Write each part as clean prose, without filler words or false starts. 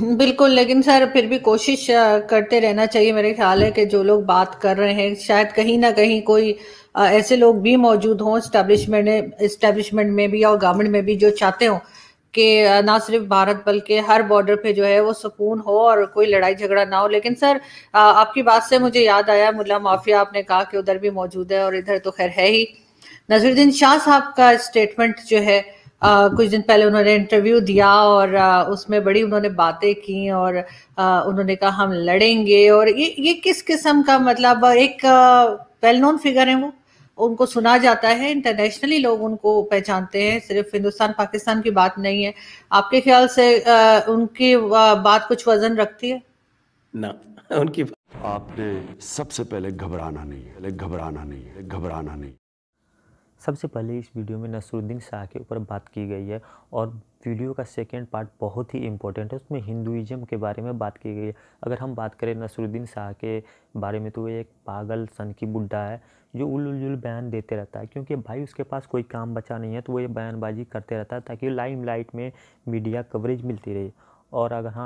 बिल्कुल, लेकिन सर फिर भी कोशिश करते रहना चाहिए। मेरे ख्याल है कि जो लोग बात कर रहे हैं, शायद कहीं न कहीं कोई ऐसे लोग भी मौजूद हों एस्टेब्लिशमेंट में भी और गवर्नमेंट में भी, जो चाहते हों कि ना सिर्फ भारत बल्कि हर बॉर्डर पे जो है वो सुकून हो और कोई लड़ाई झगड़ा ना हो। लेकिन सर आपकी बात से मुझे याद आया, मुल्ला माफिया आपने कहा कि उधर भी मौजूद है और इधर तो खैर है ही। नसीरुद्दीन शाह साहब का स्टेटमेंट जो है, कुछ दिन पहले उन्होंने इंटरव्यू दिया और उसमें बड़ी उन्होंने बातें की और उन्होंने कहा हम लड़ेंगे। और ये किस किस्म का, मतलब एक वेल नोन फिगर है वो, उनको सुना जाता है, इंटरनेशनली लोग उनको पहचानते हैं, सिर्फ हिंदुस्तान पाकिस्तान की बात नहीं है। आपके ख्याल से उनकी बात कुछ वजन रखती है? ना उनकी आपने सबसे पहले घबराना नहीं है, घबराना नहीं है, घबराना नहीं। सबसे पहले इस वीडियो में नसरुद्दीन शाह के ऊपर बात की गई है और वीडियो का सेकंड पार्ट बहुत ही इम्पोर्टेंट है, उसमें हिंदुइज्म के बारे में बात की गई है। अगर हम बात करें नसरुद्दीन शाह के बारे में तो वो एक पागल सन की बुड्ढा है जो उल बयान देते रहता है, क्योंकि भाई उसके पास कोई काम बचा नहीं है तो वो ये बयानबाजी करते रहता है ताकि लाइमलाइट में मीडिया कवरेज मिलती रहे। और अगर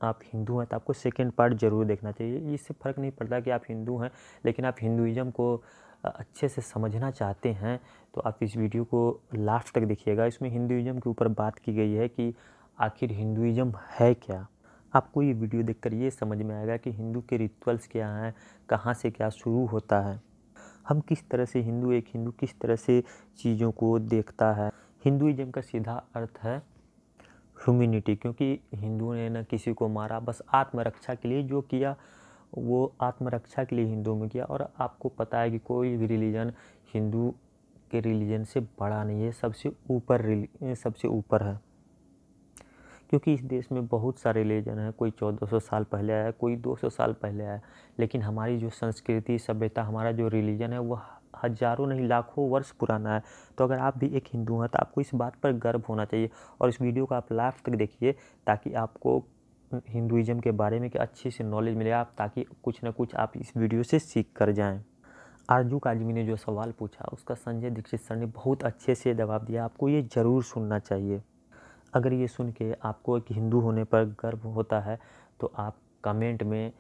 आप हिंदू हैं तो आपको सेकेंड पार्ट ज़रूर देखना चाहिए। इससे फ़र्क नहीं पड़ता कि आप हिंदू हैं, लेकिन आप हिंदुइज्म को अच्छे से समझना चाहते हैं तो आप इस वीडियो को लास्ट तक देखिएगा। इसमें हिंदुइज्म के ऊपर बात की गई है कि आखिर हिंदुइज्म है क्या। आपको ये वीडियो देखकर ये समझ में आएगा कि हिंदू के रिचुअल्स क्या हैं, कहाँ से क्या शुरू होता है, हम किस तरह से एक हिंदू किस तरह से चीज़ों को देखता है। हिंदुइज्म का सीधा अर्थ है ह्यूमैनिटी, क्योंकि हिंदू ने न किसी को मारा, बस आत्मरक्षा के लिए जो किया वो आत्मरक्षा के लिए हिंदुओं में किया। और आपको पता है कि कोई भी रिलीजन हिंदू के रिलीजन से बड़ा नहीं है, सबसे ऊपर है। क्योंकि इस देश में बहुत सारे रिलीजन हैं, कोई 1400 साल पहले आया, कोई 200 साल पहले आया, लेकिन हमारी जो संस्कृति सभ्यता, हमारा जो रिलीजन है वो हज़ारों नहीं लाखों वर्ष पुराना है। तो अगर आप भी एक हिंदू हैं तो आपको इस बात पर गर्व होना चाहिए। और इस वीडियो को आप लास्ट तक देखिए ताकि आपको हिंदुइज्म के बारे में अच्छी से नॉलेज मिले, आप ताकि कुछ ना कुछ आप इस वीडियो से सीख कर जाएं। आरजू काजमी ने जो सवाल पूछा उसका संजय दीक्षित सर ने बहुत अच्छे से जवाब दिया, आपको ये ज़रूर सुनना चाहिए। अगर ये सुन के आपको एक हिंदू होने पर गर्व होता है तो आप कमेंट में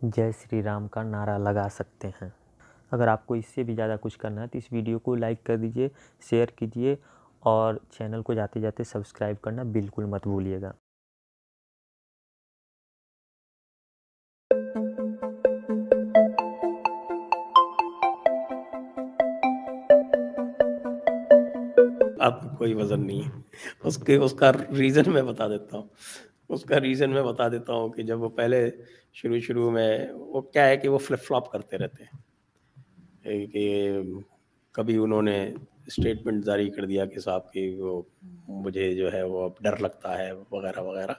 जय श्री राम का नारा लगा सकते हैं। अगर आपको इससे भी ज़्यादा कुछ करना है तो इस वीडियो को लाइक कर दीजिए, शेयर कीजिए और चैनल को जाते जाते सब्सक्राइब करना बिल्कुल मत भूलिएगा। आपको कोई वजन नहीं है। उसका रीज़न मैं बता देता हूँ कि जब वो पहले शुरू में वो क्या है कि वो फ्लिप फ्लॉप करते रहते हैं कि कभी उन्होंने स्टेटमेंट जारी कर दिया कि साहब कि वो मुझे जो है वो अब डर लगता है वगैरह वगैरह।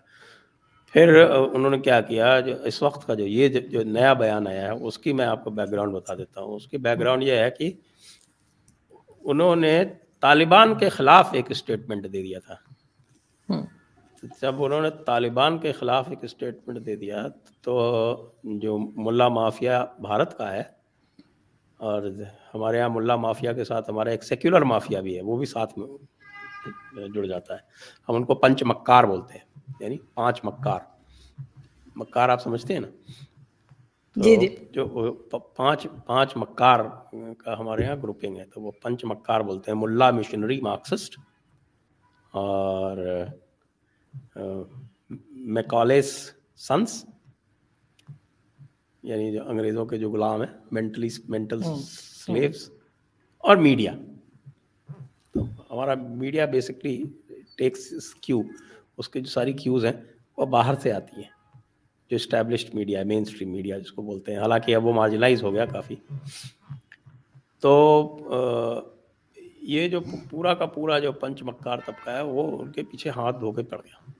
फिर उन्होंने क्या किया, जो इस वक्त का जो नया बयान आया है उसकी मैं आपको बैकग्राउंड बता देता हूँ। उसकी बैकग्राउंड ये है कि उन्होंने तालिबान के ख़िलाफ़ एक स्टेटमेंट दे दिया था। जब उन्होंने तालिबान के ख़िलाफ़ एक स्टेटमेंट दे दिया तो जो मुल्ला माफिया भारत का है, और हमारे यहाँ मुल्ला माफिया के साथ हमारा एक सेक्युलर माफिया भी है, वो भी साथ में जुड़ जाता है। हम उनको पंच मक्कार बोलते हैं, यानी 5 मक्कार। मक्कार आप समझते हैं ना? तो जी जी। जो पाँच मक्कार का हमारे यहाँ ग्रुपिंग है, तो वो पंच मक्कार बोलते हैं। मुल्ला मिशनरी मार्क्सिस्ट और मैकॉलेस सन्स, यानी जो अंग्रेज़ों के जो गुलाम हैं, मेंटल स्लेव्स, और मीडिया। तो हमारा मीडिया बेसिकली टेक्स क्यू, उसके जो सारी क्यूज़ हैं वो बाहर से आती हैं, जो इस्टेब्लिश्ड मीडिया है, मेन स्ट्रीम मीडिया जिसको बोलते हैं। हालांकि अब वो मार्जिनलाइज हो गया काफ़ी। तो ये जो पूरा का पूरा जो पंच मक्कार तबका है वो उनके पीछे हाथ धो के पड़ गया।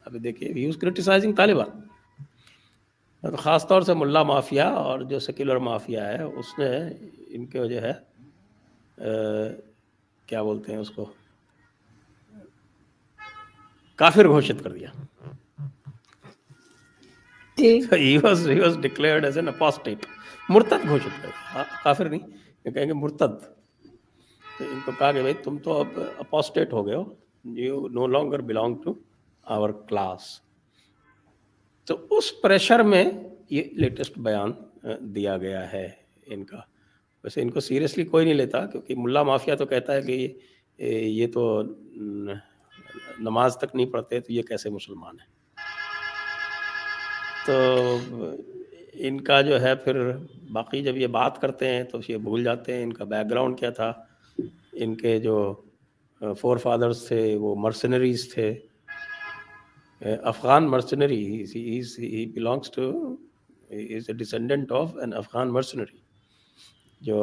अभी देखिए, ही वाज क्रिटिसाइजिंग तालिबान। तो ख़ास तौर से मुल्ला माफिया और जो सेक्युलर माफिया है उसने इनके जो है क्या बोलते हैं उसको, काफिर घोषित कर दिया। So he was declared as an apostate, मुर्तद घोषित कर दिया। काफिर नहीं, ये कहेंगे मुर्तद। तो इनको कहा कि भाई तुम तो अब अपोस्टेट हो गए हो, you no longer belong to our class. तो उस प्रेशर में ये लेटेस्ट बयान दिया गया है इनका। वैसे इनको सीरियसली कोई नहीं लेता, क्योंकि मुल्ला माफिया तो कहता है कि ये तो नमाज तक नहीं पढ़ते, तो ये कैसे मुसलमान है। तो इनका जो है फिर बाकी जब ये बात करते हैं तो ये भूल जाते हैं इनका बैकग्राउंड क्या था। इनके जो फोर फादर्स थे वो मर्सनरीज थे, Afghan mercenary. he belongs to, he is a descendant of an Afghan mercenary, जो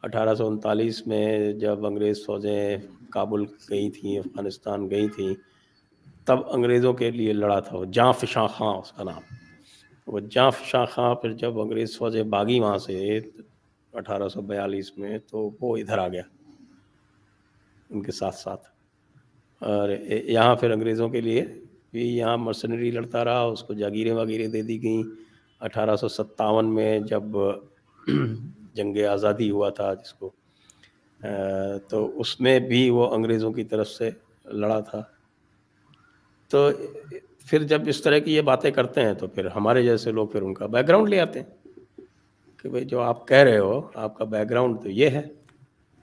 1839 में जब अंग्रेज़ फ़ौजें काबुल गई थी, अफ़गानिस्तान गई थी, तब अंग्रेज़ों के लिए लड़ा था वो, जाँ फ़िशां खां उसका नाम। वो जाँ फ़िशां खां फिर जब अंग्रेज़ फ़ौजें भागी वहाँ से 1842 में, तो वो इधर आ गया उनके साथ साथ। और यहाँ फिर अंग्रेज़ों के लिए भी यहाँ मर्सनरी लड़ता रहा, उसको जागीरें वागीरें दे दी गई। 1857 में जब जंग आज़ादी हुआ था जिसको, तो उसमें भी वो अंग्रेज़ों की तरफ से लड़ा था। तो फिर जब इस तरह की ये बातें करते हैं तो फिर हमारे जैसे लोग फिर उनका बैकग्राउंड ले आते हैं कि भाई जो आप कह रहे हो आपका बैकग्राउंड तो ये है।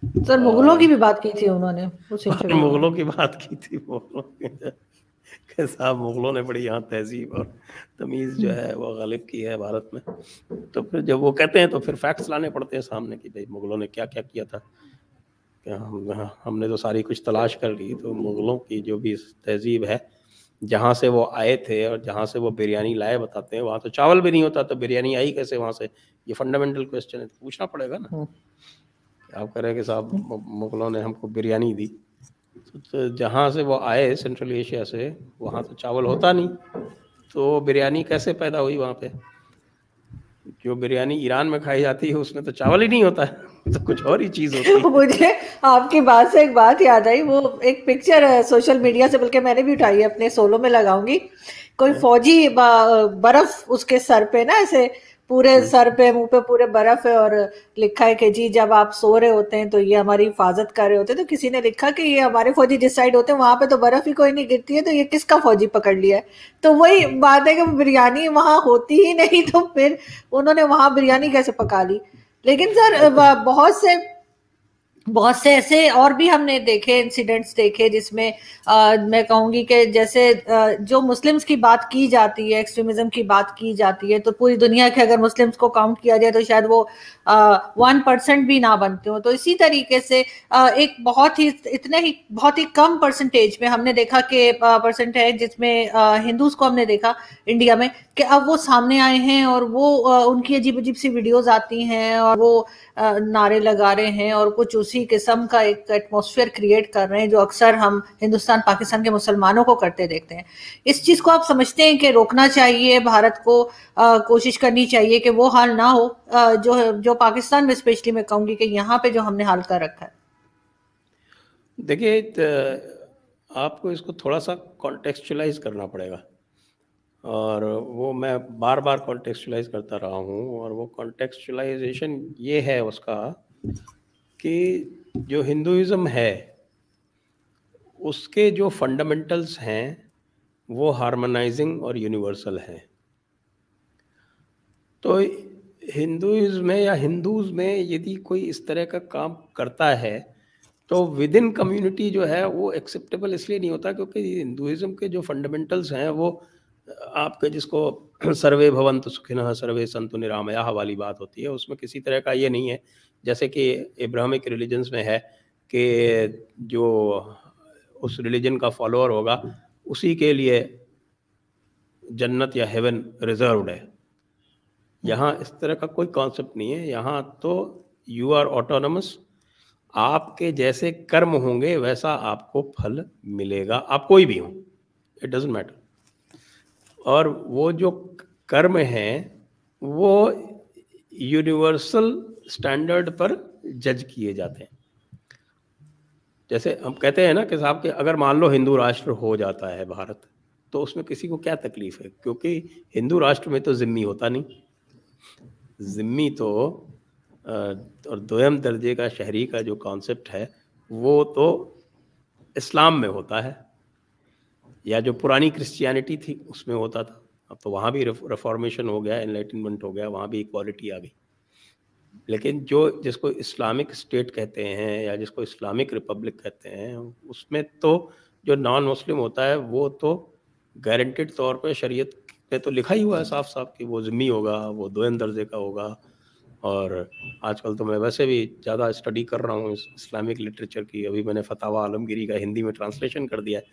सर मुगलों की भी बात की थी उन्होंने उस इंटरव्यू में। मुगलों की बात की थी, मुगलों के साहब मुगलों ने बड़ी यहाँ तहजीब और तमीज़ जो है वो गालिब की है भारत में। तो फिर जब वो कहते हैं तो फिर फैक्ट्स लाने पड़ते हैं सामने कि भाई मुगलों ने क्या क्या किया था। क्या हमने तो सारी कुछ तलाश कर ली, तो मुगलों की जो भी तहजीब है, जहाँ से वो आए थे और जहाँ से वो बिरयानी लाए बताते हैं, वहाँ तो चावल भी नहीं होता, तो बिरयानी आई कैसे वहाँ से? ये फंडामेंटल क्वेश्चन है, तो पूछना पड़ेगा ना। आप कह रहे हैं कि साहब मुगलों ने हमको बिरयानी दी, तो जहाँ से वो आए सेंट्रल एशिया से, वहाँ तो चावल होता नहीं, तो बिरयानी कैसे पैदा हुई वहाँ पे? जो बिरयानी ईरान में खाई जाती है उसमें तो चावल ही नहीं होता है, तो कुछ और ही चीज़ होती है। मुझे आपकी बात से एक बात याद आई, वो एक पिक्चर सोशल मीडिया से, बल्कि मैंने भी उठाई है, अपने सोलो में लगाऊंगी। कोई फौजी बर्फ उसके सर पे ना, ऐसे पूरे सर पे मुंह पे पूरे बर्फ है, और लिखा है कि जी जब आप सो रहे होते हैं तो ये हमारी हिफाजत कर रहे होते हैं। तो किसी ने लिखा कि ये हमारे फौजी जिस साइड होते हैं वहां पे तो बर्फ ही कोई नहीं गिरती है, तो ये किसका फौजी पकड़ लिया है? तो वही बात है कि बिरयानी वहां होती ही नहीं, तो फिर उन्होंने वहां बिरयानी कैसे पका ली? लेकिन सर बहुत से ऐसे और भी हमने देखे, इंसिडेंट्स देखे, जिसमें मैं कहूंगी कि जैसे जो मुस्लिम्स की बात की जाती है, एक्सट्रीमिज्म की बात की जाती है, तो पूरी दुनिया के अगर मुस्लिम्स को काउंट किया जाए तो शायद वो 1% भी ना बनते हो। तो इसी तरीके से एक बहुत ही कम परसेंटेज में हमने देखा कि परसेंटेज जिसमें हिंदूज को हमने देखा इंडिया में कि अब वो सामने आए हैं, और वो उनकी अजीब अजीब सी वीडियोज आती हैं, और वो नारे लगा रहे हैं, और कुछ उसी किस्म का एक एटमॉस्फेयर क्रिएट कर रहे हैं जो अक्सर हम हिंदुस्तान पाकिस्तान के मुसलमानों को करते देखते हैं। इस चीज को आप समझते हैं कि रोकना चाहिए, भारत को कोशिश करनी चाहिए कि वो हाल ना हो जो पाकिस्तान में स्पेशली मैं कहूंगी कि यहाँ पे जो हमने हाल कर रखा है? देखिए, आपको इसको थोड़ा सा कॉन्टेक्चुअलाइज करना पड़ेगा, और वो मैं बार बार कॉन्टेक्चुअलाइज करता रहा हूँ। और वो कॉन्टेक्चुअलाइजेशन ये है उसका कि जो हिंदुइज्म है उसके जो फंडामेंटल्स हैं वो हार्मोनाइजिंग और यूनिवर्सल हैं। तो हिंदुइज्म में या हिंदूज में यदि कोई इस तरह का काम करता है तो विद इन कम्युनिटी जो है वो एक्सेप्टेबल इसलिए नहीं होता क्योंकि हिंदुइज्म के जो फंडामेंटल्स हैं वो आपके, जिसको सर्वे भवन्तु सुखिनः सर्वे सन्तु निरामयाः वाली बात होती है, उसमें किसी तरह का ये नहीं है जैसे कि इब्राहिमिक रिलीजन्स में है कि जो उस रिलीजन का फॉलोअर होगा उसी के लिए जन्नत या हेवन रिजर्व्ड है। यहाँ इस तरह का कोई कॉन्सेप्ट नहीं है। यहाँ तो यू आर ऑटोनमस, आपके जैसे कर्म होंगे वैसा आपको फल मिलेगा, आप कोई भी हो, इट डजंट मैटर। और वो जो कर्म हैं वो यूनिवर्सल स्टैंडर्ड पर जज किए जाते हैं। जैसे हम कहते हैं ना कि साहब कि अगर मान लो हिंदू राष्ट्र हो जाता है भारत, तो उसमें किसी को क्या तकलीफ है, क्योंकि हिंदू राष्ट्र में तो जिम्मी होता नहीं। जिम्मी तो और दोयम दर्जे का शहरी का जो कॉन्सेप्ट है वो तो इस्लाम में होता है। या जो पुरानी क्रिश्चियनिटी थी उसमें होता था। अब तो वहाँ भी रिफॉर्मेशन हो गया, एनलाइटनमेंट हो गया, वहाँ भी इक्वालिटी आ गई। लेकिन जो जिसको इस्लामिक स्टेट कहते हैं या जिसको इस्लामिक रिपब्लिक कहते हैं, उसमें तो जो नॉन मुस्लिम होता है वो तो गारंटेड तौर पे शरीयत में तो लिखा ही हुआ है साफ साफ कि वो ज़िम्मी होगा, वो दोयम दर्जे का होगा। और आजकल तो मैं वैसे भी ज़्यादा स्टडी कर रहा हूँ इस्लामिक लिटरेचर की। अभी मैंने फतावा आलमगीरी का हिंदी में ट्रांसलेशन कर दिया है।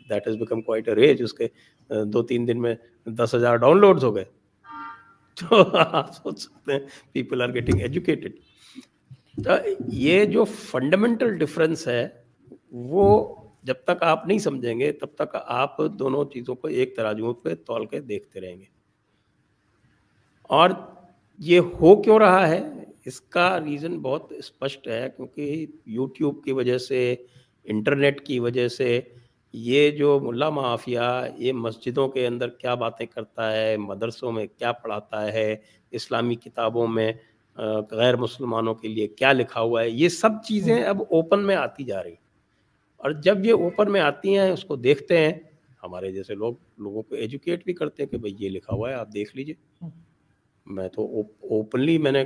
That has become quite a rage. उसके 2-3 दिन में 10,000 डाउनलोड्स हो गए। तो आप सोच सकते हैं पीपल आर गेटिंग एजुकेटेड। तो ये जो फंडामेंटल डिफरेंस है वो जब तक आप नहीं समझेंगे तब तक आप दोनों चीज़ों को एक तराजू पे तौल के देखते रहेंगे। और ये हो क्यों रहा है, इसका रीज़न बहुत स्पष्ट है, क्योंकि यूट्यूब की वजह से, इंटरनेट की वजह से ये जो मुल्ला माफिया ये मस्जिदों के अंदर क्या बातें करता है, मदरसों में क्या पढ़ाता है, इस्लामी किताबों में गैर मुसलमानों के लिए क्या लिखा हुआ है, ये सब चीज़ें अब ओपन में आती जा रही। और जब ये ओपन में आती हैं, उसको देखते हैं, हमारे जैसे लोगों को एजुकेट भी करते हैं कि भाई ये लिखा हुआ है, आप देख लीजिए। मैं तो ओपनली मैंने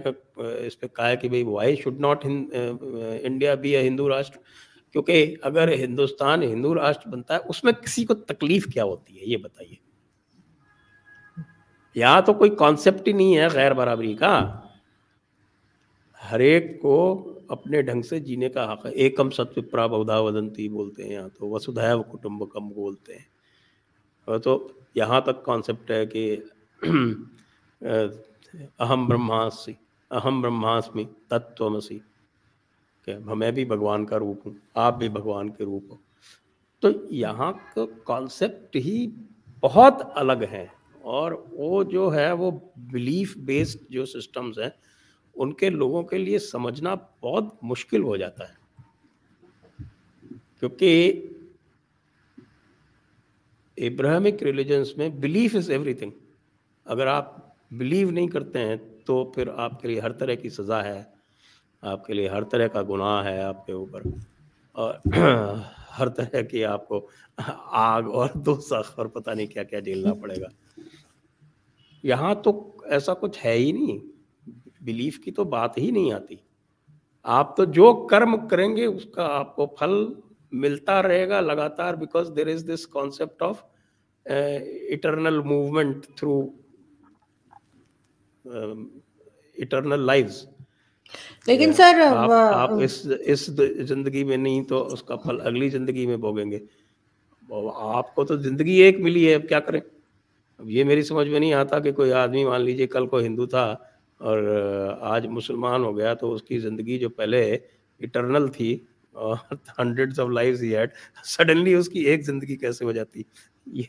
इस पे कहा है कि भाई why should not India be a Hindu राष्ट्र, क्योंकि अगर हिंदुस्तान हिंदू राष्ट्र बनता है उसमें किसी को तकलीफ क्या होती है, ये बताइए। यहाँ तो कोई कॉन्सेप्ट ही नहीं है गैर बराबरी का। हर एक को अपने ढंग से जीने का हक है। एकम सत्विप्रा बहुधा वदंती बोलते हैं, यहाँ तो वसुधैव कुटुंबकम बोलते हैं। और तो यहाँ तक कॉन्सेप्ट है कि अहम ब्रह्मास्मि तत्त्वमसि, मैं भी भगवान का रूप हूँ, आप भी भगवान के रूप हो। तो यहाँ का कॉन्सेप्ट ही बहुत अलग है। और वो जो है वो बिलीफ बेस्ड जो सिस्टम्स हैं उनके लोगों के लिए समझना बहुत मुश्किल हो जाता है, क्योंकि इब्राहिमिक रिलीजन्स में बिलीफ इज़ एवरीथिंग। अगर आप बिलीव नहीं करते हैं तो फिर आपके लिए हर तरह की सज़ा है, आपके लिए हर तरह का गुनाह है आपके ऊपर, और हर तरह की आपको आग और दोज़ख और पता नहीं क्या क्या झेलना पड़ेगा। यहाँ तो ऐसा कुछ है ही नहीं, बिलीफ की तो बात ही नहीं आती। आप तो जो कर्म करेंगे उसका आपको फल मिलता रहेगा लगातार, because there is this concept of eternal movement through eternal lives. लेकिन सर आप इस जिंदगी में नहीं तो उसका फल अगली जिंदगी में भोगेंगे। आपको तो जिंदगी एक मिली है, अब क्या करें। अब ये मेरी समझ में नहीं आता कि कोई आदमी मान लीजिए कल को हिंदू था और आज मुसलमान हो गया, तो उसकी ज़िंदगी जो पहले इटर्नल थी और hundreds of lives he had, suddenly उसकी एक ज़िंदगी कैसे हो जाती, ये